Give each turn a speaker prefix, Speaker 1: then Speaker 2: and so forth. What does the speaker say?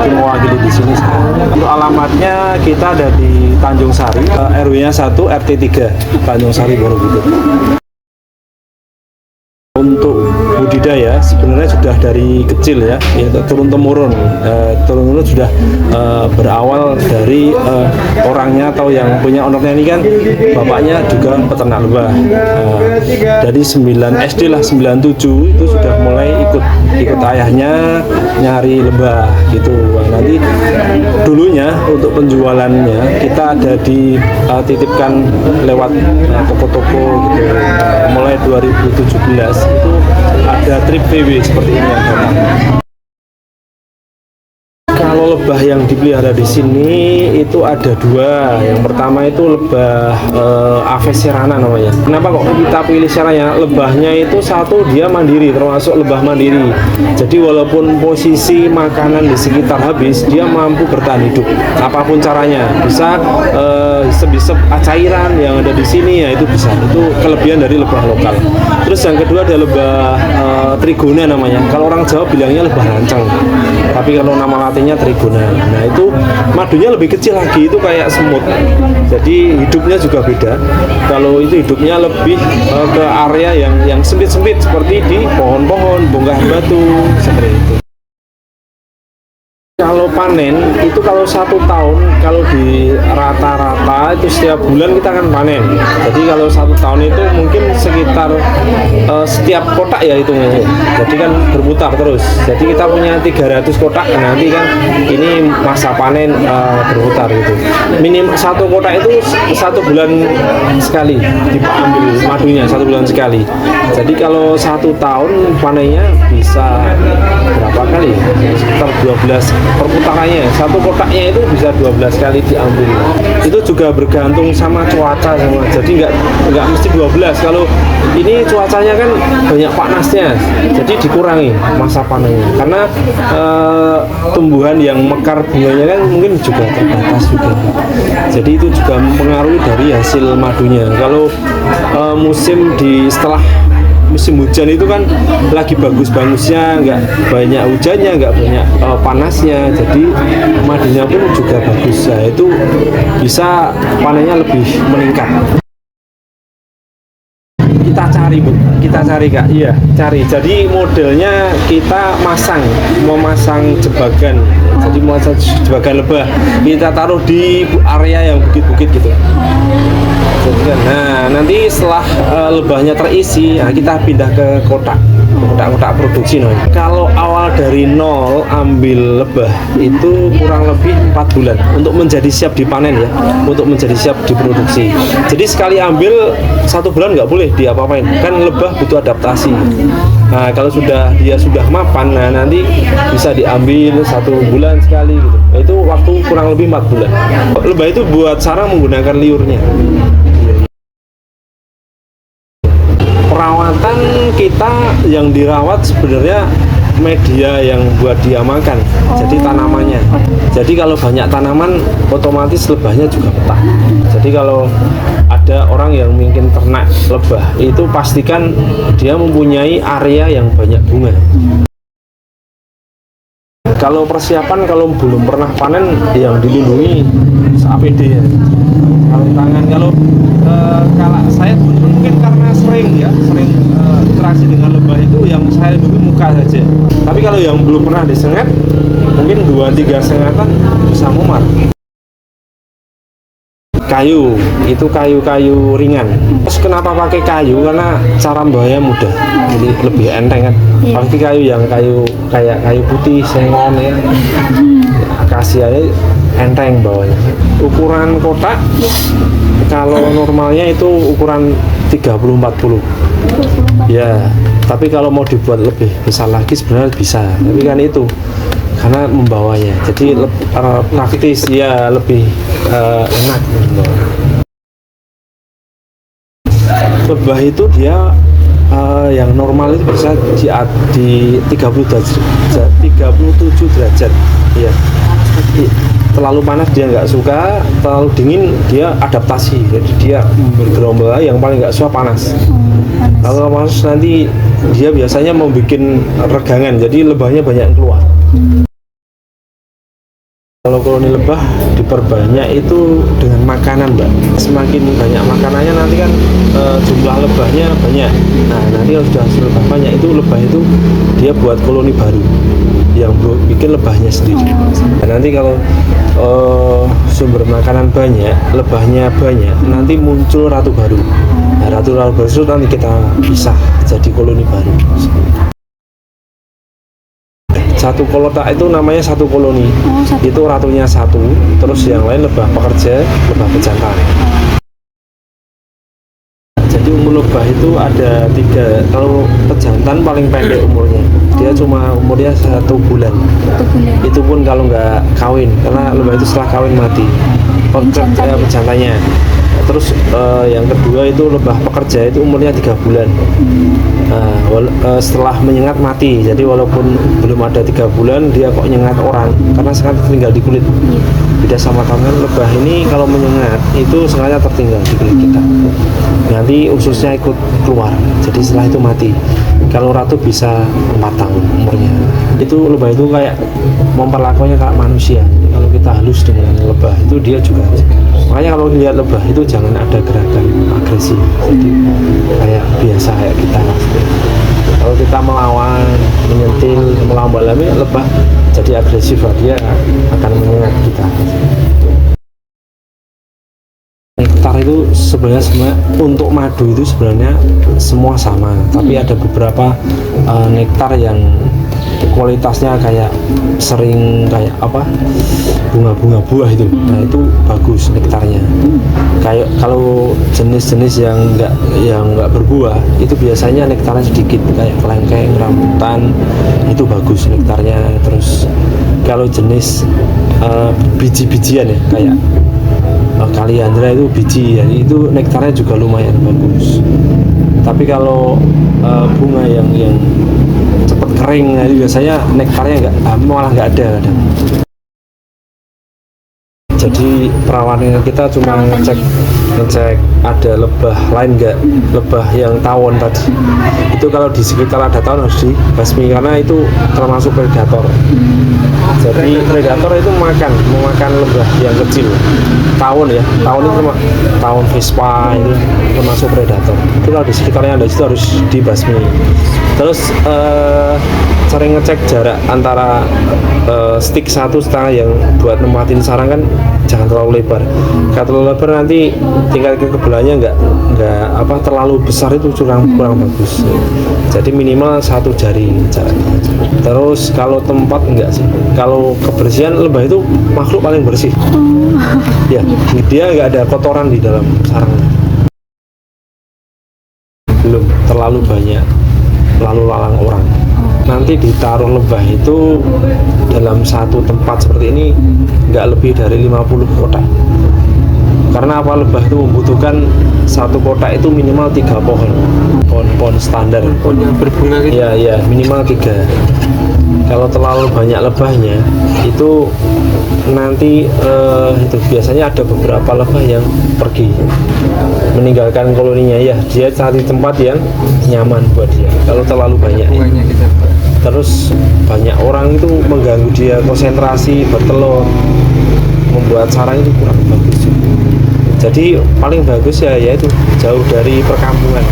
Speaker 1: jadi mewakili di sini. Untuk alamatnya kita ada di Tanjung Sari, RW-nya 1 RT 3 Tanjung Sari Borobudur. Untuk budidaya sebenarnya sudah dari kecil ya turun temurun sudah berawal dari orangnya atau yang punya ownernya ini kan bapaknya juga peternak lebah. Dari 9 SD lah 97 itu sudah mulai ikut ayahnya nyari lebah gitu. Nanti dulunya untuk penjualannya kita ada dititipkan lewat toko-toko gitu. Mulai 2017 itu ada trip VW seperti ini yang datang. Kalau lebah yang dipelihara di sini itu ada 2. Yang pertama itu lebah Aves serrana namanya. Kenapa kok kita pilih serrana? Lebahnya itu satu dia mandiri, termasuk lebah mandiri. Jadi walaupun posisi makanan di sekitar habis, dia mampu bertahan hidup. Apapun caranya, bisa sebisa cairan yang ada di sini ya itu bisa. Itu kelebihan dari lebah lokal. Terus yang kedua ada lebah Trigona namanya. Kalau orang Jawa bilangnya lebah lancang. Tapi kalau nama latinnya Trigona. Nah itu madunya lebih kecil lagi, itu kayak semut. Jadi hidupnya juga beda. Kalau itu hidupnya lebih ke area yang sempit-sempit seperti di pohon-pohon, bongkah batu seperti itu. Kalau panen itu kalau 1 tahun, kalau di rata-rata itu setiap bulan kita akan panen. Jadi kalau 1 tahun itu mungkin sekitar setiap kotak ya hitungnya. Jadi kan berputar terus. Jadi kita punya 300 kotak. Nanti kan ini masa panen berputar gitu. Minim 1 kotak itu 1 bulan sekali diambil madunya 1 bulan sekali. Jadi kalau 1 tahun panennya bisa berapa kali? Sekitar 12 perputarannya. 1 kotaknya itu bisa 12 kali diambil. Itu juga bergantung sama cuaca sama. Jadi nggak mesti 12. Kalau ini cuacanya kan banyak panasnya, jadi dikurangi masa panennya. Karena tumbuhan yang mekar bunganya kan mungkin juga terbatas juga. Jadi itu juga mempengaruhi dari hasil madunya. Kalau setelah musim hujan itu kan lagi bagus-bagusnya, nggak banyak hujannya, nggak banyak panasnya, jadi madunya pun juga bagus. Nah, itu bisa panennya lebih meningkat. Kita cari Bu, kita cari Kak, iya cari. Jadi modelnya kita memasang jebakan. Jadi memasang jebakan lebah, kita taruh di area yang bukit-bukit gitu. Nah nanti setelah lebahnya terisi, nah, kita pindah ke kotak produksi. Kalau awal dari nol ambil lebah itu kurang lebih 4 bulan untuk menjadi siap dipanen ya, untuk menjadi siap diproduksi. Jadi sekali ambil 1 bulan nggak boleh diapa-apain, kan lebah butuh adaptasi. Nah kalau dia sudah mapan, nah nanti bisa diambil 1 bulan sekali gitu. Itu waktu kurang lebih 4 bulan. Lebah itu buat sarang menggunakan liurnya. Perawatan kita yang dirawat sebenarnya media yang buat dia makan, jadi tanamannya. Jadi kalau banyak tanaman otomatis lebahnya juga betah. Jadi kalau ada orang yang mungkin ternak lebah itu pastikan dia mempunyai area yang banyak bunga. Kalau persiapan, kalau belum pernah panen yang dilindungi APD ya. Kalau tangan, kalau saya mungkin karena sering interaksi dengan lebah itu yang saya lindungi muka saja. Tapi kalau yang belum pernah disengat, mungkin 2-3 sengatan bisa memar. Kayu, itu kayu-kayu ringan. Terus kenapa pakai kayu? Karena cara membawanya mudah, jadi lebih enteng kan. Pakai kayu yang kayak kayu putih, sengon ya. Kasih aja enteng bawahnya. Ukuran kotak kalau normalnya itu ukuran 30-40. Ya, tapi kalau mau dibuat lebih besar lagi sebenarnya bisa. Tapi kan itu karena membawanya, jadi praktis ya, lebih enak. Lebah itu dia yang normal itu bisa di 37 derajat ya. Terlalu panas dia nggak suka, terlalu dingin dia adaptasi, jadi dia bergerombol. Yang paling nggak suka panas. Kalau panas nanti dia biasanya mau bikin regangan, jadi lebahnya banyak yang keluar. Kalau koloni lebah diperbanyak itu dengan makanan, Mbak. Semakin banyak makanannya nanti kan jumlah lebahnya banyak. Nah, nanti kalau sudah hasil lebah banyak itu lebah itu dia buat koloni baru yang bikin lebahnya sendiri. Dan nanti kalau sumber makanan banyak, lebahnya banyak, nanti muncul ratu baru. Nah, ratu baru itu nanti kita pisah jadi koloni baru. Satu koloni itu namanya satu koloni. Itu ratunya satu, terus yang lain lebah pekerja, lebah pejantan. Jadi umur lebah itu ada 3. Kalau pejantan paling pendek umurnya, dia cuma umurnya 1 bulan. Itu pun kalau nggak kawin, karena lebah itu setelah kawin mati. Pejantannya. Terus yang kedua itu lebah pekerja itu umurnya 3 bulan. Setelah menyengat mati, jadi walaupun belum ada 3 bulan dia kok nyengat orang, karena sengat tinggal di kulit. Beda sama tangan, lebah ini kalau menyengat itu sengatnya tertinggal di kulit kita, nanti ususnya ikut keluar, jadi setelah itu mati. Kalau ratu bisa 4 tahun umurnya. Itu lebah itu kayak memperlakukannya kayak manusia. Kalau kita halus dengan lebah itu dia juga. Makanya kalau lihat lebah itu jangan ada gerakan agresif, jadi kayak biasa kayak kita. Kalau kita melawan, menyentil, melambai-lambai, lebah jadi agresif, dia akan menyengat kita. Nektar itu sebenarnya untuk madu itu sebenarnya semua sama, tapi ada beberapa nektar yang kualitasnya kayak sering kayak apa, bunga-bunga buah itu. Nah, itu bagus nektarnya. Kayak kalau jenis-jenis yang nggak berbuah itu biasanya nektarnya sedikit, kayak kelengkeng, rambutan, itu bagus nektarnya. Terus kalau jenis biji-bijian ya kayak kaliandra itu biji ya, itu nektarnya juga lumayan bagus. Tapi kalau bunga yang cepat kering, nah, itu biasanya nektarnya malah nggak ada kadang. Jadi perawanannya kita cuma ngecek ada lebah lain nggak, lebah yang tawon tadi itu kalau di sekitar ada tawon harus dibasmi, karena itu termasuk predator. Jadi predator itu memakan lebah yang kecil, tawon ya, tawon itu tawon vespa itu termasuk predator. Itu kalau di sekitarnya ada itu harus dibasmi. Terus sering ngecek jarak antara stick 1,5 yang buat nempatin sarang kan jangan terlalu lebar. Kalau terlalu lebar nanti tingkat kekebalannya nggak terlalu besar, itu kurang bagus. Jadi minimal 1 jari jaraknya. Terus kalau tempat enggak sih. Kalau kebersihan, lebah itu makhluk paling bersih. Ya, dia nggak ada kotoran di dalam sarangnya. Belum terlalu banyak lalu lalang orang. Nanti ditaruh lebah itu dalam satu tempat seperti ini nggak lebih dari 50 kotak. Karena apa, lebah itu membutuhkan satu kotak itu minimal 3 pohon standar.
Speaker 2: Pohon yang berbunga gitu?
Speaker 1: Ya minimal 3. Kalau terlalu banyak lebahnya itu nanti itu biasanya ada beberapa lebah yang pergi meninggalkan koloninya, ya dia cari tempat yang nyaman buat dia. Kalau terlalu banyak
Speaker 2: gitu.
Speaker 1: Terus banyak orang itu mengganggu dia konsentrasi bertelur, membuat sarang itu kurang bagus. Jadi paling bagus ya yaitu jauh dari perkampungan.